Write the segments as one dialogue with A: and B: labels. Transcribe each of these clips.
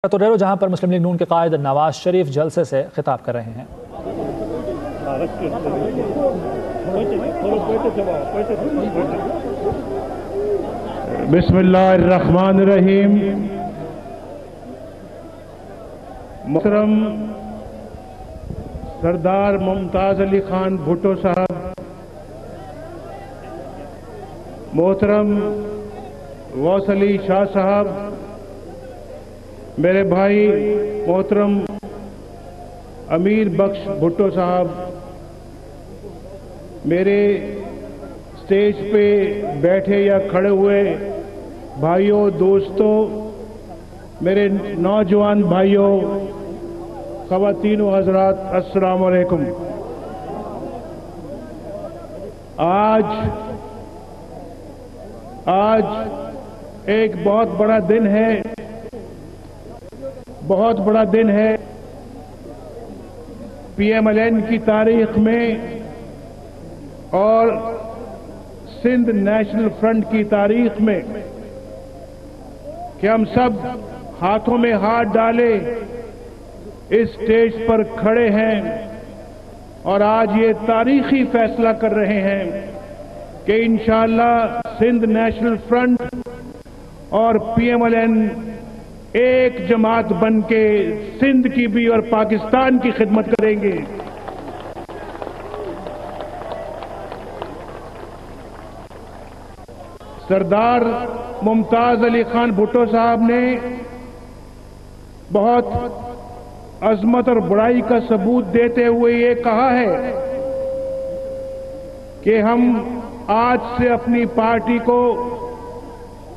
A: توڈیرو جہاں پر مسلم لیگ نون کے قائد نواز شریف جلسے سے خطاب کر رہے ہیں۔
B: بسم اللہ الرحمن الرحیم۔ محترم سردار ممتاز علی خان بھٹو صاحب، محترم غوث علی شاہ صاحب، میرے بھائی محترم امیر بخش بھٹو صاحب، میرے سٹیج پہ بیٹھے یا کھڑے ہوئے بھائیوں، دوستوں، میرے نوجوان بھائیوں، خواتین و حضرات، السلام علیکم۔ آج ایک بہت بڑا دن ہے، بہت بڑا دن ہے پی ایم ایل این کی تاریخ میں اور سندھ نیشنل فرنٹ کی تاریخ میں کہ ہم سب ہاتھوں میں ہاتھ ڈالے اس سٹیج پر کھڑے ہیں اور آج یہ تاریخی فیصلہ کر رہے ہیں کہ انشاءاللہ سندھ نیشنل فرنٹ اور پی ایم ایل این ایک جماعت بن کے سندھ کی بھی اور پاکستان کی خدمت کریں گے۔ سردار ممتاز علی خان بھٹو صاحب نے بہت عظمت اور بڑائی کا ثبوت دیتے ہوئے یہ کہا ہے کہ ہم آج سے اپنی پارٹی کو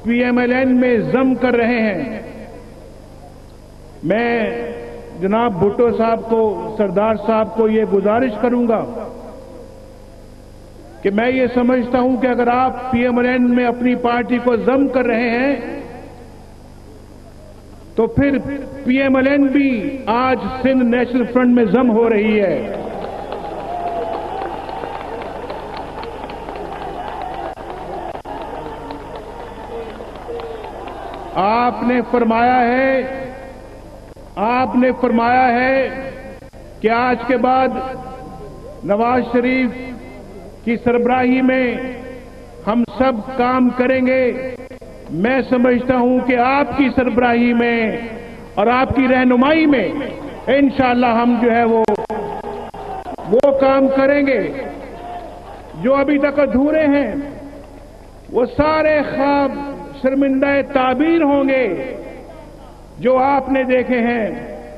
B: پی ایم ایل این میں ضم کر رہے ہیں۔ میں جناب بھٹو صاحب کو، سردار صاحب کو یہ گزارش کروں گا کہ میں یہ سمجھتا ہوں کہ اگر آپ پی ایم ایل این میں اپنی پارٹی کو ضم کر رہے ہیں تو پھر پی ایم ایل این بھی آج سندھ نیشنل فرنٹ میں ضم ہو رہی ہے۔ آپ نے فرمایا ہے کہ آج کے بعد نواز شریف کی سربراہی میں ہم سب کام کریں گے۔ میں سمجھتا ہوں کہ آپ کی سربراہی میں اور آپ کی رہنمائی میں انشاءاللہ ہم جو ہے وہ کام کریں گے جو ابھی تک ادھورے ہیں۔ وہ سارے خواب شرمندہ تعبیر ہوں گے جو آپ نے دیکھے ہیں،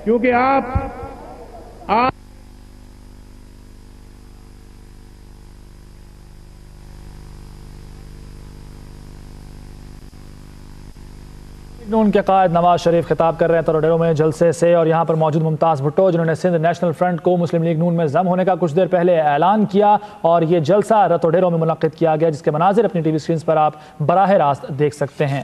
B: کیونکہ آپ
A: نون کے قائد نواز شریف خطاب کر رہے ہیں توڈیرو میں جلسے سے، اور یہاں پر موجود ممتاز بھٹو جنہوں نے سندھ نیشنل فرنٹ کو مسلم لیگ نون میں ضم ہونے کا کچھ دیر پہلے اعلان کیا، اور یہ جلسہ توڈیرو میں منعقد کیا گیا جس کے مناظر اپنی ٹی وی سکرینز پر آپ براہ راست دیکھ سکتے ہیں۔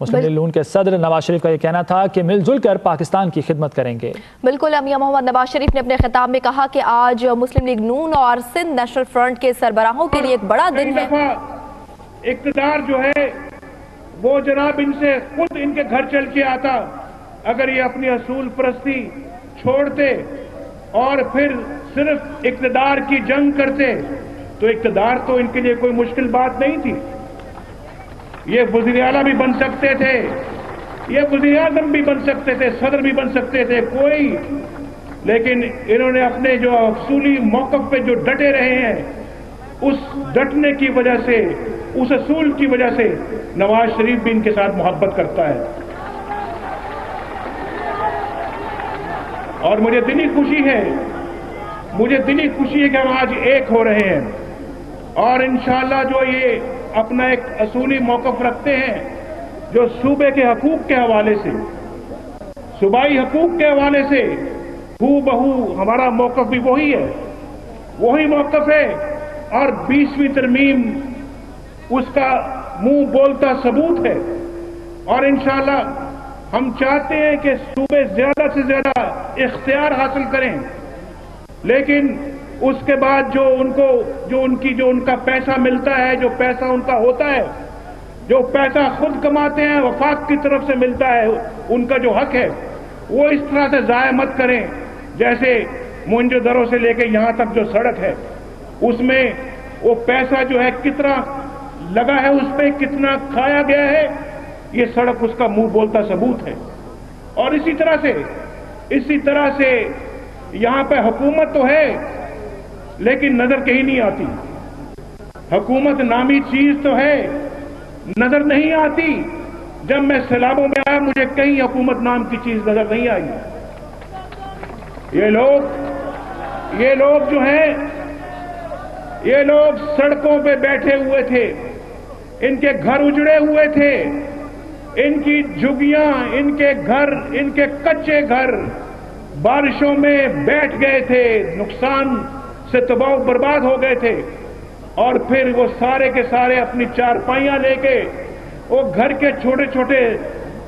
A: مسلم لیگ نون کے صدر نواز شریف کا یہ کہنا تھا کہ مل جل کر پاکستان کی خدمت کریں گے۔
C: بالکل، میاں محمد نواز شریف نے اپنے خطاب میں کہا کہ آج مسلم لیگ نون اور سندھ نیشنل فرنٹ کے سربراہوں کے لیے ایک بڑا دن ہے۔
B: اقتدار جو ہے وہ جناب ان سے خود ان کے گھر چل کے آتا اگر یہ اپنی اصول پرستی چھوڑتے اور پھر صرف اقتدار کی جنگ کرتے تو اقتدار تو ان کے لیے کوئی مشکل بات نہیں تھی۔ یہ وزیر اعلیٰ بھی بن سکتے تھے، یہ وزیر اعظم بھی بن سکتے تھے، صدر بھی بن سکتے تھے، لیکن انہوں نے اپنے جو اصولی موقف پہ جو ڈٹے رہے ہیں، اس ڈٹنے کی وجہ سے، اس اصول کی وجہ سے نواز شریف بھی ان کے ساتھ محبت کرتا ہے۔ اور مجھے دلی خوشی ہے کہ ہم آج ایک ہو رہے ہیں اور انشاءاللہ جو یہ اپنا ایک اصولی موقف رکھتے ہیں جو صوبے کے حقوق کے حوالے سے، صوبائی حقوق کے حوالے سے ہو بہو ہمارا موقف بھی وہی موقف ہے، اور 20ویں ترمیم اس کا منہ بولتا ثبوت ہے۔ اور انشاءاللہ ہم چاہتے ہیں کہ صوبے زیادہ سے زیادہ اختیار حاصل کریں، لیکن اس کے بعد جو ان کا پیسہ ملتا ہے، جو پیسہ ان کا ہوتا ہے، जो पैसा खुद कमाते हैं, वफाक की तरफ से मिलता है, उनका जो हक है वो इस तरह से ज़ाया मत करें। जैसे मोहनजोदड़ो से लेके यहाँ तक जो सड़क है उसमें वो पैसा जो है कितना लगा है, उस पर कितना खाया गया है, ये सड़क उसका मुंह बोलता सबूत है। और इसी तरह से यहाँ पे हुकूमत तो है लेकिन नजर कहीं नहीं आती। हुकूमत नामी चीज तो है, नजर नहीं आती। जब मैं सैलाबों में आया मुझे कहीं हुकूमत नाम की चीज नजर नहीं आई। ये लोग जो हैं, ये लोग सड़कों पे बैठे हुए थे, इनके घर उजड़े हुए थे, इनकी झुग्गियां, इनके घर, इनके कच्चे घर बारिशों में बैठ गए थे, नुकसान से तबाह बर्बाद हो गए थे। और फिर वो सारे के सारे अपनी चारपाइयां लेके वो घर के छोटे छोटे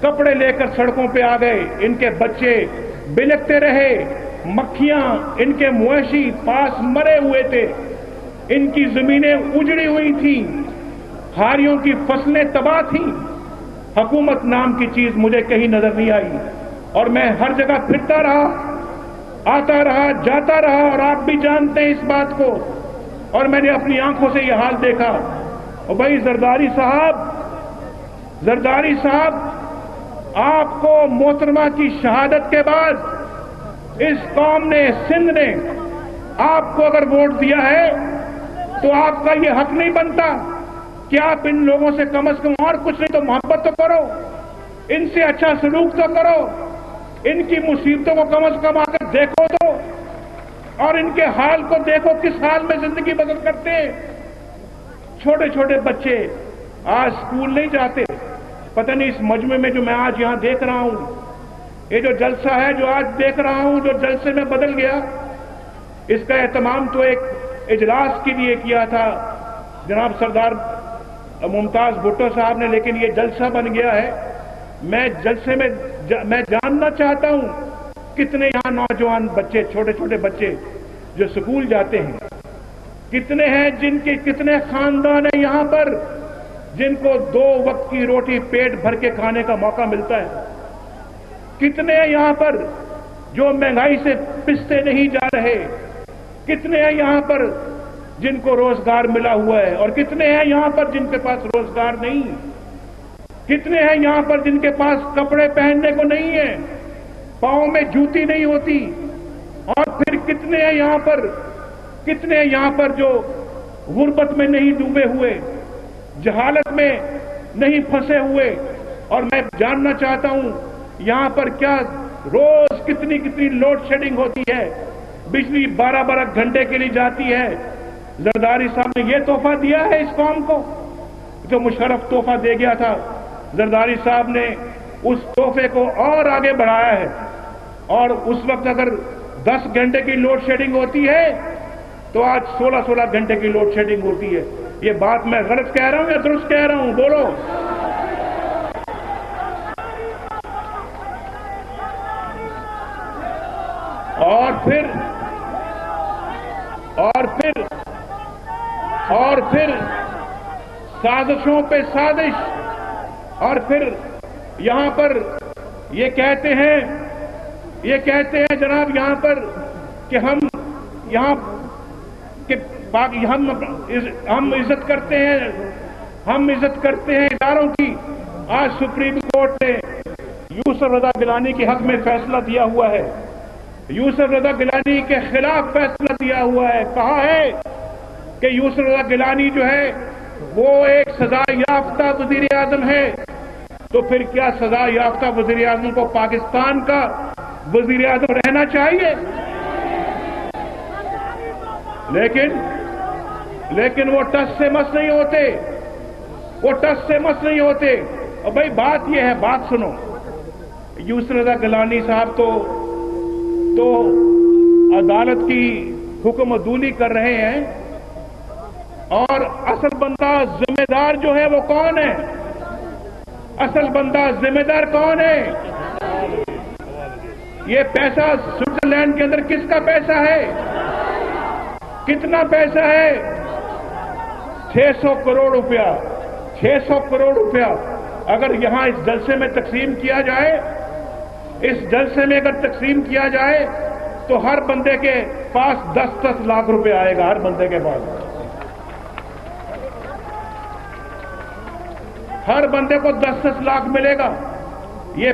B: कपड़े लेकर सड़कों पे आ गए। इनके बच्चे बिलखते रहे, मक्खियां, इनके मवेशी पास मरे हुए थे, इनकी जमीनें उजड़ी हुई थी, हारियों की फसलें तबाह थी। हुकूमत नाम की चीज मुझे कहीं नजर नहीं आई। और मैं हर जगह फिरता रहा, आता रहा, जाता रहा, और आप भी जानते हैं इस बात को। और मैंने अपनी आंखों से यह हाल देखा। और भाई जरदारी साहब, आपको मोहतरमा की शहादत के बाद इस कौम ने, सिंध ने आपको अगर वोट दिया है तो आपका ये हक नहीं बनता कि आप इन लोगों से कम और कुछ नहीं तो मोहब्बत तो करो, इनसे अच्छा सलूक तो करो, इनकी मुसीबतों को कम आकर देखो तो, और इनके हाल को देखो, किस हाल में जिंदगी बसर करते हैं। छोटे छोटे बच्चे आज स्कूल नहीं जाते। पता नहीं इस मजमे में जो मैं आज यहां देख रहा हूं, ये जो जलसा है जो आज देख रहा हूं, जो जलसे में बदल गया, इसका एहतमाम तो एक इजलास के लिए किया था जनाब सरदार मुमताज भुट्टो साहब ने, लेकिन ये जलसा बन गया है। मैं जलसे में मैं जानना चाहता हूं कितने यहां नौजवान बच्चे, छोटे छोटे बच्चे जो स्कूल जाते हैं, कितने हैं जिनके, कितने खानदान है यहां पर जिनको 2 वक्त की रोटी पेट भर के खाने का मौका मिलता है। कितने हैं यहां पर जो महंगाई से पिसते नहीं जा रहे, कितने हैं यहां पर जिनको रोजगार मिला हुआ है, और कितने हैं यहां पर जिनके पास रोजगार नहीं, कितने हैं यहां पर जिनके पास कपड़े पहनने को नहीं है, पांव में जूती नहीं होती, और फिर कितने हैं यहां पर जो गुर्बत में नहीं डूबे हुए, जहालत में नहीं फंसे हुए। और मैं जानना चाहता हूं यहां पर क्या रोज कितनी लोड शेडिंग होती है, बिजली 12-12 घंटे के लिए जाती है। जरदारी साहब ने यह तोहफा दिया है इस कौम को, जो मुशर्रफ तोहफा दे गया था। जरदारी साहब ने उस तोहफे को और आगे बढ़ाया है, और उस वक्त अगर 10 घंटे की लोड शेडिंग होती है तो आज 16-16 घंटे की लोड शेडिंग होती है। ये बात मैं गलत कह रहा हूं या दुरुस्त कह रहा हूं? बोलो। और फिर साजिशों पे साजिश, और फिर यहां पर ये कहते हैं जनाब यहां पर कि हम इज्जत करते हैं इदारों की। आज सुप्रीम कोर्ट ने यूसुफ रजा गिलानी के हक में फैसला दिया हुआ है, यूसुफ रजा गिलानी के खिलाफ फैसला दिया हुआ है। कहा है कि यूसुफ रजा गिलानी जो है वो एक सजा याफ्ता वजीर आजम है। तो फिर क्या सजा याफ्ता वजीर आजम को पाकिस्तान का वजीर आजम रहना चाहिए? लेकिन वो टस से मस नहीं होते, और भाई बात ये है, बात सुनो। यूसुफ रजा गिलानी साहब तो अदालत की हुक्म अदूली कर रहे हैं, और असल बंदा जिम्मेदार जो है वो कौन है? असल बंदा जिम्मेदार कौन है? ये पैसा स्विट्जरलैंड के अंदर किसका पैसा है? कितना पैसा है? 600 करोड़ रुपया। 600 करोड़ रुपया अगर यहाँ इस जलसे में तकसीम किया जाए, इस जलसे में अगर तकसीम किया जाए तो हर बंदे के पास 10-10 लाख रुपए आएगा, हर बंदे के पास, हर बंदे को 10-10 लाख मिलेगा। ये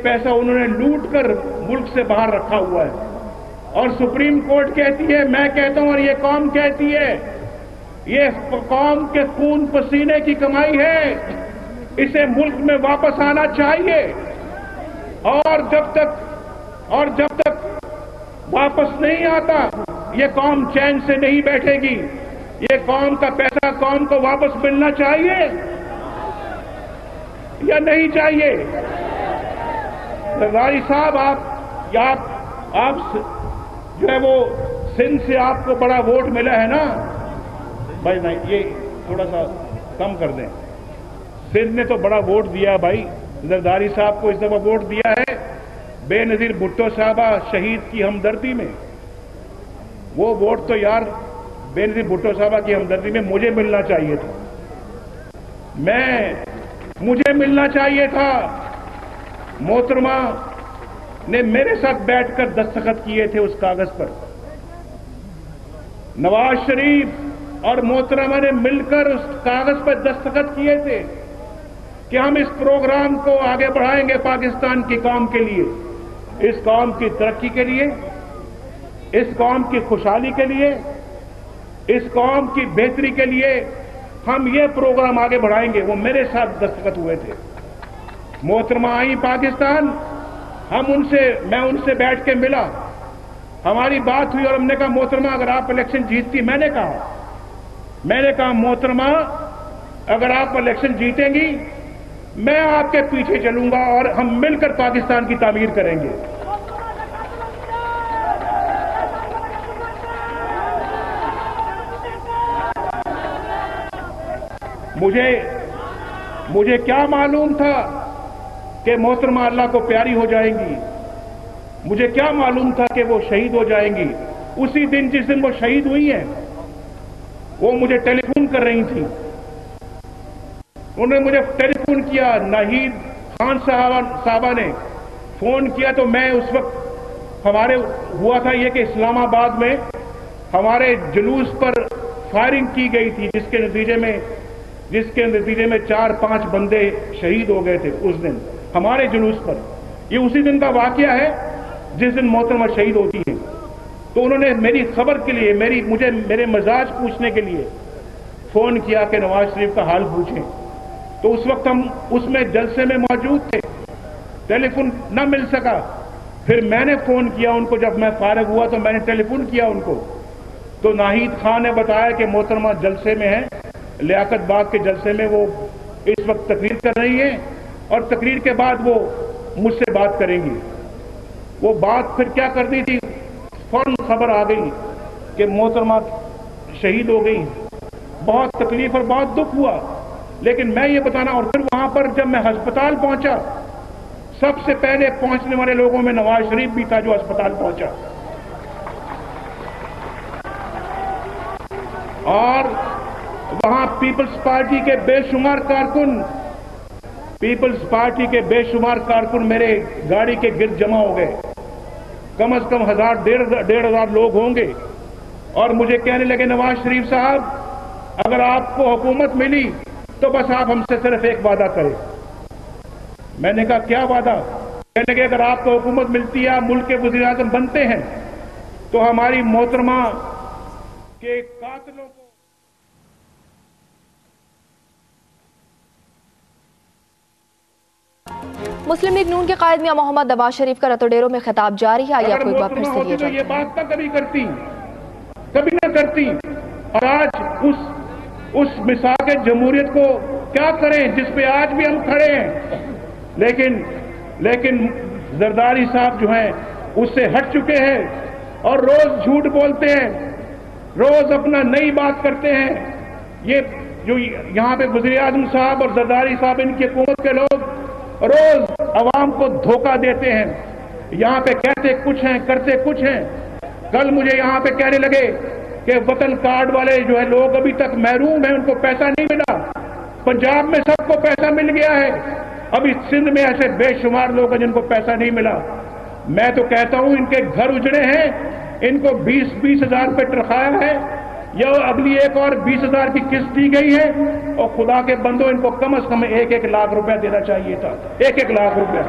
B: पैसा उन्होंने लूट कर मुल्क से बाहर रखा हुआ है। और सुप्रीम कोर्ट कहती है, मैं कहता हूं और ये कौम कहती है, ये कौम के खून पसीने की कमाई है, इसे मुल्क में वापस आना चाहिए। और जब तक वापस नहीं आता, ये कौम चैन से नहीं बैठेगी। ये कौम का पैसा कौम को वापस मिलना चाहिए या नहीं चाहिए? जरदारी साहब, आप जो है वो सिंध से आपको बड़ा वोट मिला है ना भाई, नहीं ये थोड़ा सा कम कर दें। सिंध ने तो बड़ा वोट दिया भाई, जरदारी साहब को इस दफा वोट दिया है बेनजीर भुट्टो साहबा शहीद की हमदर्दी में। वो वोट तो यार बेनजीर भुट्टो साहबा की हमदर्दी में मुझे मिलना चाहिए था, मुझे मिलना चाहिए था। मोहतरमा ने मेरे साथ बैठकर दस्तखत किए थे उस कागज पर। नवाज शरीफ और मोहतरमा ने मिलकर उस कागज पर दस्तखत किए थे कि हम इस प्रोग्राम को आगे बढ़ाएंगे पाकिस्तान की कौम के लिए, इस कौम की तरक्की के लिए, इस कौम की खुशहाली के लिए, इस कौम की बेहतरी के लिए हम ये प्रोग्राम आगे बढ़ाएंगे। वो मेरे साथ दस्तखत हुए थे। मोहतरमा आई पाकिस्तान, मैं उनसे बैठ के मिला, हमारी बात हुई और हमने कहा मोहतरमा अगर आप इलेक्शन जीतती, मैंने कहा मोहतरमा अगर आप इलेक्शन जीतेंगी मैं आपके पीछे चलूंगा और हम मिलकर पाकिस्तान की तामीर करेंगे। मुझे क्या मालूम था कि मोहतरमा अल्लाह को प्यारी हो जाएंगी, मुझे क्या मालूम था कि वो शहीद हो जाएंगी। उसी दिन जिस दिन वो शहीद हुई हैं, वो मुझे टेलीफोन कर रही थी। उन्होंने मुझे टेलीफोन किया, नाहिद खान साहबा ने फोन किया, तो मैं उस वक्त हमारे हुआ था ये कि इस्लामाबाद में हमारे जुलूस पर फायरिंग की गई थी, जिसके नतीजे में 4-5 बंदे शहीद हो गए थे उस दिन हमारे जुलूस पर। ये उसी दिन का वाकया है जिस दिन मोहतरमा शहीद होती है। तो उन्होंने मेरी खबर के लिए मेरे मजाज पूछने के लिए फोन किया कि नवाज शरीफ का हाल पूछें। तो उस वक्त हम उसमें जलसे में मौजूद थे, टेलीफोन न मिल सका। फिर मैंने फोन किया उनको, जब मैं फारिग हुआ तो मैंने टेलीफोन किया उनको, तो नाहिद खान ने बताया कि मोहतरमा जलसे में है, लियाकत बाग के जलसे में वो इस वक्त तकरीर कर रही है और तकरीर के बाद वो मुझसे बात करेंगी। वो बात फिर क्या करनी थी, फौरन खबर आ गई कि मोहतरमा शहीद हो गई। बहुत तकलीफ और बहुत दुख हुआ, लेकिन मैं ये बताना, और फिर वहां पर जब मैं अस्पताल पहुंचा, सबसे पहले पहुंचने वाले लोगों में नवाज शरीफ भी था जो अस्पताल पहुंचा। और वहां पीपल्स पार्टी के बेशुमार कारकुन मेरे गाड़ी के गिर्द जमा हो गए। कम से कम 1000-1500 लोग होंगे। और मुझे कहने लगे, नवाज शरीफ साहब अगर आपको हुकूमत मिली तो बस आप हमसे सिर्फ एक वादा करें। मैंने कहा क्या वादा? कहने लगे अगर आपको हुकूमत मिलती है, आप मुल्क के वज़ीर आज़म बनते हैं, तो हमारी मोहतरमा के कातिलों को
C: मुस्लिम लीग नून के कायद मियां मोहम्मद नवाज शरीफ का रतोडेरो में खिताब जारी है। आइए आपको एक बार फिर से
B: तो ये बात ना कभी न करती। और आज उस मिसाक जमहूरियत को क्या करें जिस पे आज भी हम खड़े हैं। लेकिन जरदारी साहब जो हैं उससे हट चुके हैं और रोज झूठ बोलते हैं, रोज अपना नई बात करते हैं। ये जो यहाँ पे वज़ीर आज़म साहब और जरदारी साहब, इनकी हुकूमत के लोग रोज अवाम को धोखा देते हैं। यहाँ पे कहते कुछ हैं, करते कुछ हैं। कल मुझे यहाँ पे कहने लगे کہ وطن کارڈ والے جو ہے لوگ ابھی تک محروم ہیں, ان کو پیسہ نہیں ملا. پنجاب میں سب کو پیسہ مل گیا ہے, ابھی سندھ میں ایسے بے شمار لوگ ہیں جن کو پیسہ نہیں ملا. میں تو کہتا ہوں ان کے گھر اجڑے ہیں, ان کو 20-20 ہزار روپے تنخواہ ہے, یا اگلی ایک اور 20,000 کی قسط دی گئی ہے, اور خدا کے بندو ان کو کم از کم 1-1 لاکھ روپیہ دینا چاہیے تھا, 1-1 لاکھ روپیہ.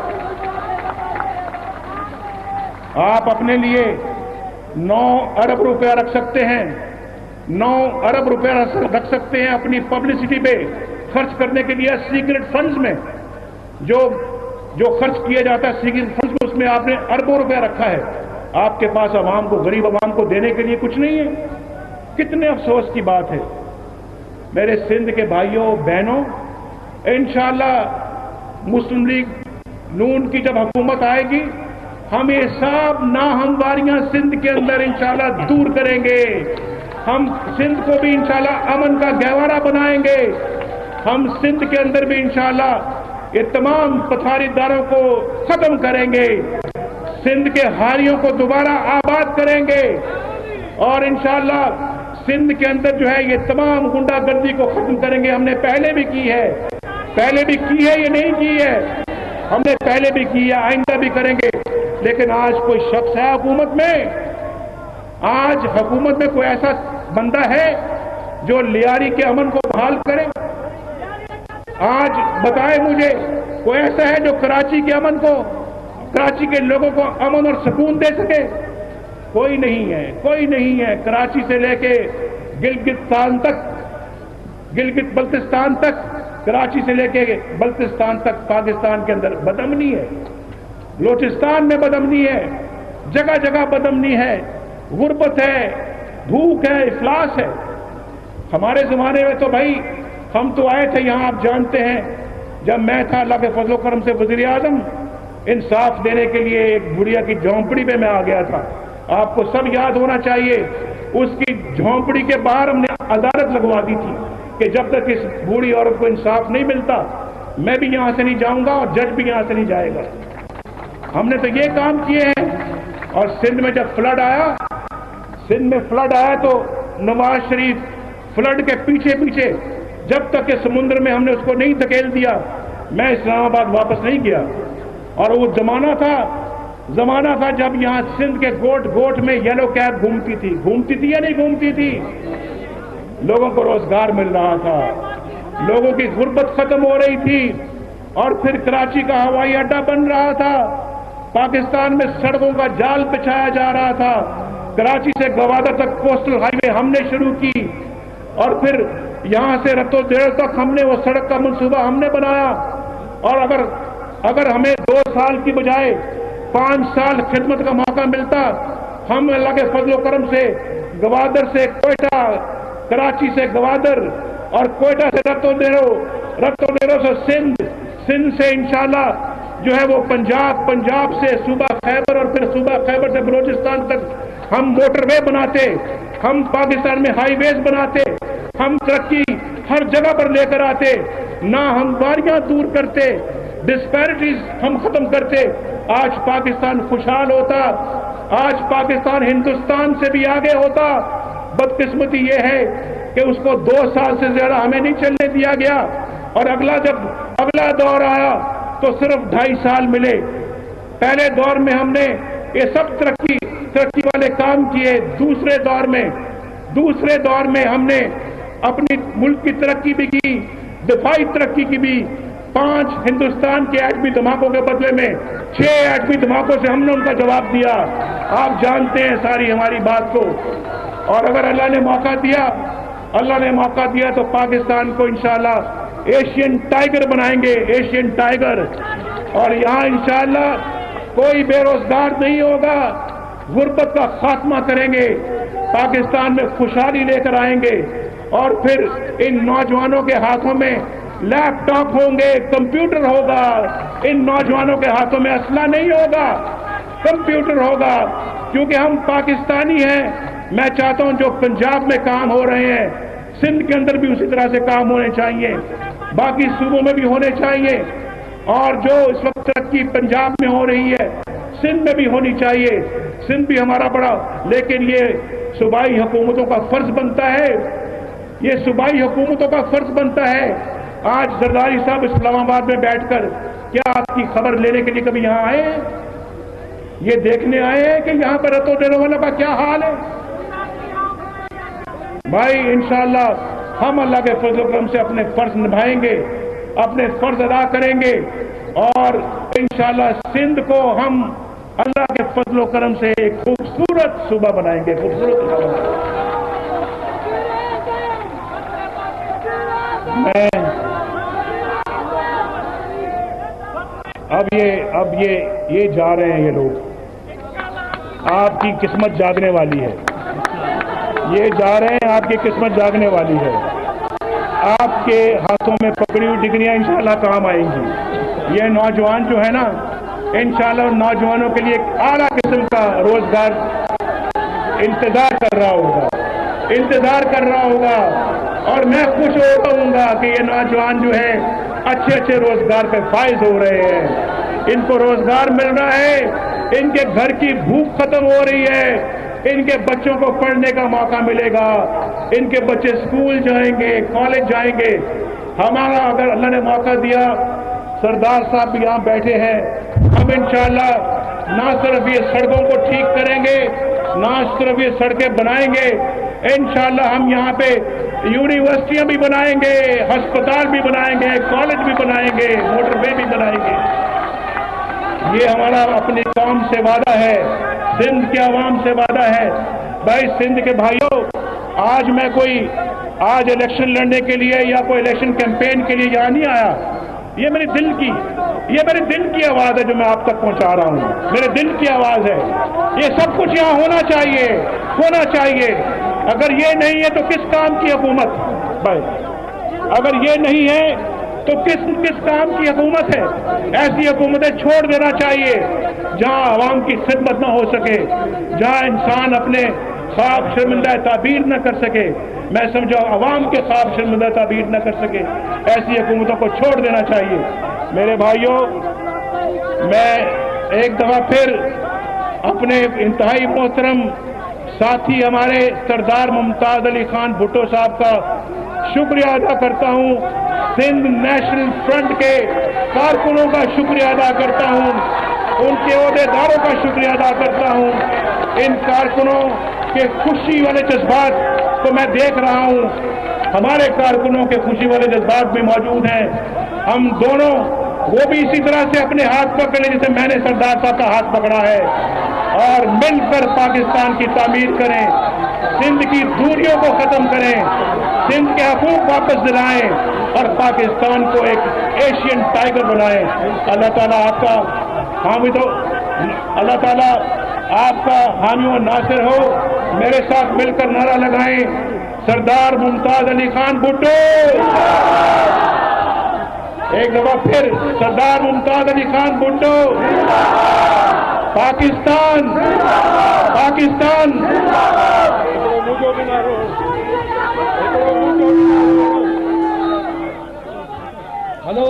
B: آپ اپنے لیے 9 ارب روپیہ رکھ سکتے ہیں, 9 ارب روپیہ رکھ سکتے ہیں اپنی پبلسٹی پہ خرچ کرنے کے لیے. سیکرٹ فنڈز میں جو خرچ کیا جاتا ہے سیکرٹ فنڈز میں, اس میں آپ نے اربوں روپیہ رکھا ہے. آپ کے پاس عوام کو, غریب عوام کو دینے کے لیے کچھ نہیں ہے. کتنے افسوس کی بات ہے. میرے سندھ کے بھائیوں بہنوں, انشاءاللہ مسلم لیگ نون کی جب حکومت آئے گی, ہم یہ سب ناہمواریاں سندھ کے اندر انشاءاللہ دور کریں گے. ہم سندھ کو بھی انشاءاللہ امن کا گہوارہ بنائیں گے. ہم سندھ کے اندر بھی انشاءاللہ یہ تمام پتھاری داروں کو ختم کریں گے. سندھ کے حاریوں کو دوبارہ آباد کریں گے, اور انشاءاللہ سندھ کے اندر جو ہے یہ تمام غنڈہ گردی کو ختم کریں گے. ہم نے پہلے بھی کی ہے, یہ نہیں کی ہے, ہم نے پہلے بھی کی ہے, آئندہ بھی کریں گے. لیکن آج کوئی شخص ہے حکومت میں, آج حکومت میں کوئی ایسا بندہ ہے جو لیاری کے امن کو بحال کرے؟ آج بتائے مجھے کوئی ایسا ہے جو کراچی کے امن کو, کراچی کے لوگوں کو امن اور سکون دے سکے؟ کوئی نہیں ہے, کوئی نہیں ہے. کراچی سے لے کے گلگت بلتستان تک, کراچی سے لے کے بلتستان تک پاکستان کے اندر بدامنی ہے. بلوچستان میں بدامنی ہے, جگہ جگہ بدامنی ہے, غربت ہے, بھوک ہے, افلاس ہے. ہمارے زمانے میں تو بھائی ہم تو آئے تھے یہاں, آپ جانتے ہیں, جب میں تھا اللہ کے فضل و کرم سے وزیر اعظم, انصاف دینے کے لیے ایک بڑھیا کی جھونپڑی پہ میں آ گیا تھا. آپ کو سب یاد ہونا چاہیے, اس کی جھونپڑی کے باہر ہم نے عدالت لگوا دی تھی کہ جب تک اس بوڑھی عورت کو انصاف نہیں ملتا میں بھی یہاں سے نہیں جاؤں گا اور جج بھی یہاں سے نہیں جائے گا. ہم نے تو یہ کام کیے ہیں. اور سندھ میں جب فلڈ آیا تو نواز شریف فلڈ کے پیچھے پیچھے, جب تک کہ سمندر میں ہم نے اس کو نہیں دھکیل دیا, میں اسلام آباد واپس نہیں گیا. اور وہ زمانہ تھا جب یہاں سندھ کے گوٹ گوٹ میں یلو کیب گھومتی تھی یا نہیں گھومتی تھی؟ لوگوں کو روزگار مل رہا تھا, لوگوں کی غربت ختم ہو رہی تھی, اور پھر کراچی کا ہوائی اڈا بن رہا تھا. پاکستان میں سڑکوں کا جال بچھایا جا رہا تھا. کراچی سے گوادر تک کوسٹل ہائی وے ہم نے شروع کی, اور پھر یہاں سے رتو دیڑ تک ہم نے وہ سڑک کا منصوبہ ہم نے بنایا. اور اگر ہمیں 2 سال کی بجائے 5 سال خدمت کا موقع ملتا, ہم اللہ کے فضل و کرم سے گوادر سے کوئٹہ, کراچی سے گوادر, اور کوئٹہ سے رتو دیرو سے سندھ سے انشاءاللہ جو ہے وہ پنجاب سے صوبہ خیبر, اور پھر صوبہ خیبر سے بلوچستان تک ہم موٹر وے بناتے, ہم پاکستان میں ہائی ویز بناتے, ہم ترقی ہر جگہ پر لے کر آتے, ناہمواریاں دور کرتے, ڈسپیرٹیز ہم ختم کرتے. آج پاکستان خوشحال ہوتا, آج پاکستان ہندوستان سے بھی آگے ہوتا. بدقسمتی یہ ہے کہ اس کو 2 سال سے زیادہ ہمیں نہیں چلنے دیا گیا, اور جب اگلا دور آیا تو صرف 2.5 سال ملے. پہلے دور میں ہم نے یہ سب ترقی والے کام کیے. دوسرے دور میں ہم نے اپنی ملک کی ترقی بھی کی, دفاعی ترقی کی بھی. 5 ہندوستان کے ایٹمی دھماکوں کے بدلے میں 6 ایٹمی دھماکوں سے ہم نے ان کا جواب دیا. آپ جانتے ہیں ساری ہماری بات کو. اور اگر اللہ نے موقع دیا تو پاکستان کو انشاءاللہ ایشین ٹائیگر بنائیں گے, ایشین ٹائیگر. اور یہاں انشاءاللہ کوئی بے روزگار نہیں ہوگا, غربت کا خاتمہ کریں گے, پاکستان میں خوشحالی لے کر آئیں گے. اور پھر ان نوجوانوں کے ہاتھوں میں لیپ ٹاپ ہوں گے, کمپیوٹر ہوگا. ان نوجوانوں کے ہاتھوں میں اسلحہ نہیں ہوگا, کمپیوٹر ہوگا, کیونکہ ہم پاکستانی ہیں. میں چاہتا ہوں جو پنجاب میں کام ہو رہے ہیں سندھ کے اندر بھی اسی طرح سے کام ہونے چاہیے, باقی صوبوں میں بھی ہونے چاہیے. اور جو اس وقت ترقی پنجاب میں ہو رہی ہے سندھ میں بھی ہونی چاہیے. سندھ بھی ہمارا بڑا, لیکن یہ सूबाई हुकूमतों का फर्ज बनता है, ये सूबाई हुकूमतों का फर्ज बनता है। आज जरदारी साहब इस्लामाबाद में बैठकर क्या आपकी खबर लेने के लिए कभी यहाँ आए हैं? ये देखने आए हैं कि यहाँ पर रतो डेरों वालों का क्या हाल है? भाई इंशाअल्लाह हम अल्लाह के फजल करम से अपने फर्ज निभाएंगे, अपने फर्ज अदा करेंगे और इंशाअल्लाह सिंध को हम अल्लाह के फजल करम से एक खूबसूरत सूबा बनाएंगे, खूबसूरत सूबा बनाएंगे। अब ये जा रहे हैं ये लोग। आपकी किस्मत जागने वाली है, ये जा रहे हैं, आपकी किस्मत जागने वाली है। आपके हाथों में पकड़ी हुई डिग्रियां इंशाल्लाह काम आएंगी। ये नौजवान जो है ना, इंशाल्लाह नौजवानों के लिए एक आला किस्म का रोजगार इंतजार कर रहा होगा और मैं खुश होऊंगा कि ये नौजवान जो है अच्छे रोजगार पे फायज हो रहे हैं, इनको रोजगार मिल रहा है, इनके घर की भूख खत्म हो रही है, इनके बच्चों को पढ़ने का मौका मिलेगा, इनके बच्चे स्कूल जाएंगे, कॉलेज जाएंगे। हमारा अगर अल्लाह ने मौका दिया, सरदार साहब भी यहाँ बैठे हैं, हम इंशाअल्लाह ना सिर्फ ये सड़कों को ठीक करेंगे, ना सिर्फ ये सड़कें बनाएंगे, इंशाअल्लाह हम यहाँ पे यूनिवर्सिटियां भी बनाएंगे, अस्पताल भी बनाएंगे, कॉलेज भी बनाएंगे, मोटरवे भी बनाएंगे। ये हमारा अपनी कौम से वादा है, सिंध के आवाम से वादा है। भाई सिंध के भाइयों, आज इलेक्शन लड़ने के लिए या कोई इलेक्शन कैंपेन के लिए यहाँ नहीं आया। ये मेरे दिल की आवाज है जो मैं आप तक पहुंचा रहा हूँ, मेरे दिल की आवाज है। ये सब कुछ यहाँ होना चाहिए। अगर ये नहीं है तो किस काम की हुकूमत? भाई अगर ये नहीं है तो किस काम की हुकूमत है? ऐसी हुकूमतें छोड़ देना चाहिए जहां आवाम की खिदमत न हो सके, जहां इंसान अपने ख्वाब शर्मिंदा ताबीर न कर सके। मैं समझो आवाम के ख्वाब शर्मिंदा ताबीर न कर सके, ऐसी हुकूमतों को छोड़ देना चाहिए। मेरे भाइयों, मैं एक दफा फिर अपने इंतहाई मोहतरम साथी हमारे सरदार मुमताज अली खान भुट्टो साहब का शुक्रिया अदा करता हूं, सिंध नेशनल फ्रंट के कारकुनों का शुक्रिया अदा करता हूं, उनके ओहदेदारों का शुक्रिया अदा करता हूं। इन कारकुनों के खुशी वाले जज्बात को मैं देख रहा हूं, हमारे कारकुनों के खुशी वाले जज्बात भी मौजूद हैं। हम दोनों, वो भी इसी तरह से अपने हाथ पकड़ लें जैसे मैंने सरदार साहब का हाथ पकड़ा है, और मिलकर पाकिस्तान की तामीर करें, सिंध की दूरियों को खत्म करें, सिंध के हकूक वापस दिलाएं और पाकिस्तान को एक एशियन टाइगर बनाएं। अल्लाह ताला आपका हामी व नासिर हो। मेरे साथ मिलकर नारा लगाएं, सरदार मुमताज अली खान भुट्टो। एक दफा फिर, सरदार मुमताज अली खान भुट्टो। पाकिस्तान।
A: हेलो।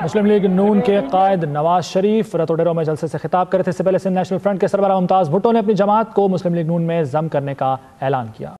A: मुस्लिम लीग नून के कायद नवाज शरीफ रतो डेरों में जलसे से खिताब कर रहे थे। इससे पहले सिंध नेशनल फ्रंट के सरबराह मुमताज भुट्टो ने अपनी जमात को मुस्लिम लीग नून में जम करने का ऐलान किया।